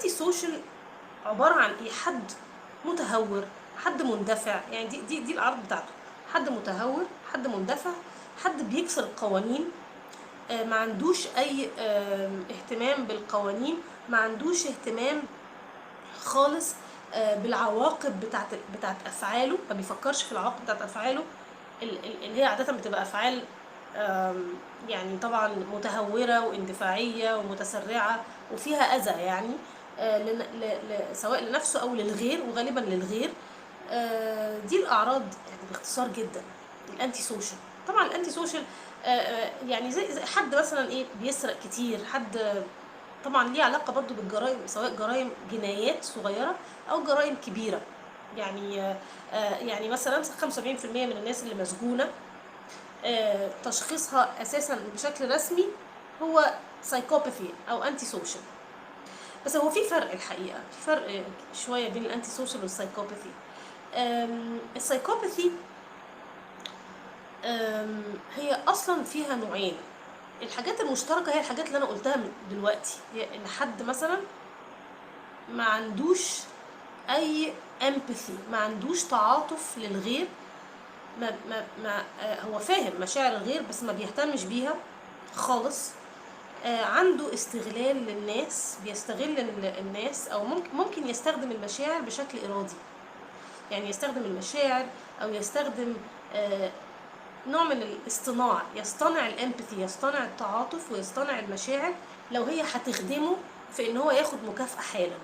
الانتي سوشيال عباره عن ايه؟ حد متهور، حد مندفع، يعني دي الاعراض بتاعته. حد متهور، حد مندفع، حد بيكسر القوانين، ما عندوش اي اهتمام بالقوانين، ما عندوش اهتمام خالص بالعواقب بتاعت افعاله، ما بيفكرش في العواقب بتاعت افعاله، اللي هي عاده بتبقى افعال يعني طبعا متهوره واندفاعيه ومتسرعه وفيها اذى، يعني سواء لنفسه او للغير، وغالبا للغير. دي الاعراض يعني باختصار جدا الانتي سوشيال. طبعا الانتي سوشيال يعني زي حد مثلا ايه بيسرق كتير، حد طبعا ليه علاقه برضو بالجرائم، سواء جرائم جنايات صغيره او جرائم كبيره. يعني يعني مثلا 75% من الناس اللي مسجونه تشخيصها اساسا بشكل رسمي هو سايكوباثي او انتي سوشيال. بس هو في فرق الحقيقه، في فرق شويه بين الانتي سوشيال والسايكوباثي. السايكوباثي هي اصلا فيها نوعين. الحاجات المشتركه هي الحاجات اللي انا قلتها دلوقتي، هي ان حد مثلا ما عندوش اي امباثي، ما عندوش تعاطف للغير، ما هو فاهم مشاعر الغير بس ما بيهتمش بيها خالص. عنده استغلال للناس، بيستغل الناس، او ممكن يستخدم المشاعر بشكل ارادي، يعني يستخدم المشاعر او يستخدم نوع من الاصطناع، يصطنع الامباثي، يصطنع التعاطف ويصطنع المشاعر لو هي هتخدمه في ان هو ياخد مكافأة حالا.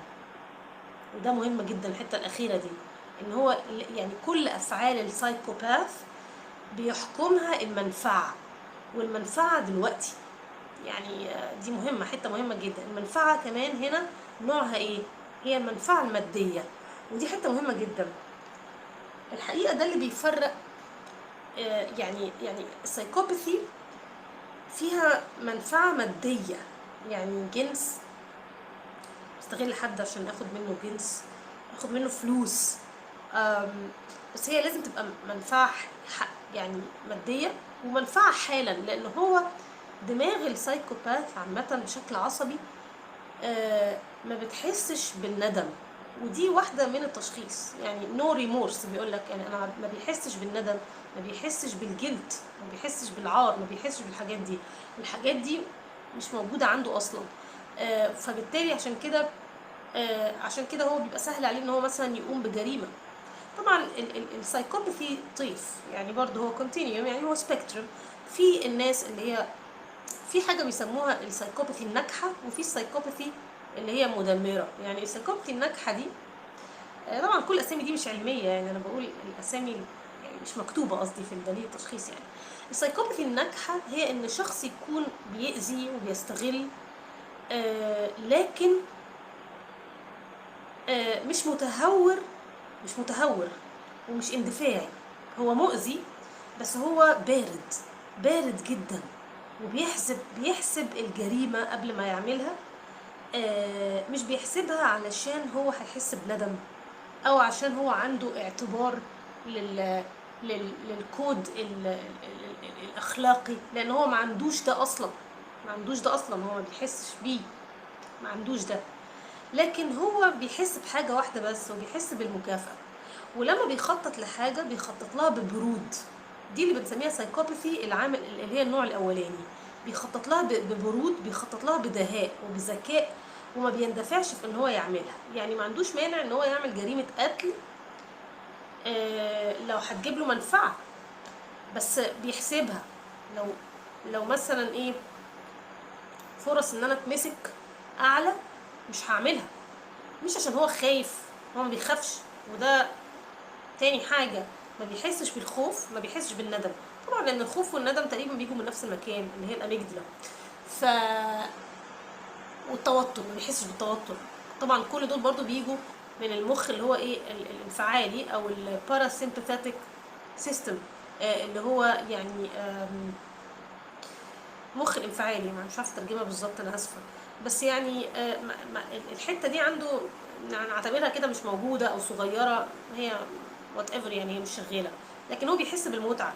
وده مهم جدا الحتة الأخيرة دي، ان هو يعني كل افعال السايكوباث بيحكمها المنفعة، والمنفعة دلوقتي يعني دي مهمة، حتة مهمة جدا. المنفعة كمان هنا نوعها ايه؟ هي المنفعة المادية، ودي حتة مهمة جدا الحقيقة. ده اللي بيفرق يعني السايكوباثي فيها منفعة مادية، يعني جنس، استغل حد عشان اخد منه جنس، اخد منه فلوس، بس هي لازم تبقى منفعة يعني مادية ومنفعة حالا، لان هو دماغ السايكوباث عامة بشكل عصبي ما بتحسش بالندم. ودي واحدة من التشخيص، يعني نو ريمورس بيقولك، يعني انا ما بيحسش بالندم، ما بيحسش بالجلد، ما بيحسش بالعار، ما بيحسش بالحاجات دي. الحاجات دي مش موجودة عنده اصلا. فبالتالي عشان كده هو بيبقى سهل عليه ان هو مثلا يقوم بجريمة. طبعا السايكوباثي طيف، يعني برضه هو كونتينيوم، يعني هو سبيكترم. في الناس اللي هي في حاجة بيسموها السايكوباثي الناجحة، وفي السايكوباثي اللي هي مدمرة. يعني السايكوباثي الناجحة دي طبعا كل الأسامي دي مش علمية، يعني أنا بقول الأسامي يعني مش مكتوبة قصدي في الدليل التشخيص. يعني السايكوباثي الناجحة هي إن شخص يكون بيأذي وبيستغل لكن مش متهور ومش اندفاعي. هو مؤذي بس هو بارد جدا، بيحسب الجريمة قبل ما يعملها. مش بيحسبها علشان هو هيحس بندم، او عشان هو عنده اعتبار للكود الاخلاقي، لان هو ما عندوش ده اصلا، هو ما بيحسش بيه، ما عندوش ده. لكن هو بيحس بحاجة واحدة بس، وبيحس بالمكافأة. ولما بيخطط لحاجة بيخطط لها ببرود، دي اللي بنسميها سايكوباثي العامل، اللي هي النوع الأولاني. بيخطط لها ببرود، بيخطط لها بدهاء وبذكاء، وما بيندفعش في ان هو يعملها. يعني ما عندوش مانع ان هو يعمل جريمة قتل لو هتجيب له منفعة، بس بيحسبها. لو مثلا ايه فرص ان انا اتمسك اعلى، مش هعملها. مش عشان هو خايف، هو ما بيخافش. وده تاني حاجة، ما بيحسش بالخوف، ما بيحسش بالندم. طبعا لان الخوف والندم تقريبا بيجوا من نفس المكان اللي هي الاميجدلا. ف والتوتر، ما بيحسش بالتوتر. طبعا كل دول برضو بيجوا من المخ اللي هو ايه الانفعالي او الباراسيمباثيك سيستم، اللي هو يعني مخ الانفعالي. مش عارفه الترجمه بالظبط، انا اسفه. بس يعني الحته دي عنده نعتبرها كده مش موجوده او صغيره، هي وات ايفر، يعني هي مش شغاله. لكن هو بيحس بالمتعه،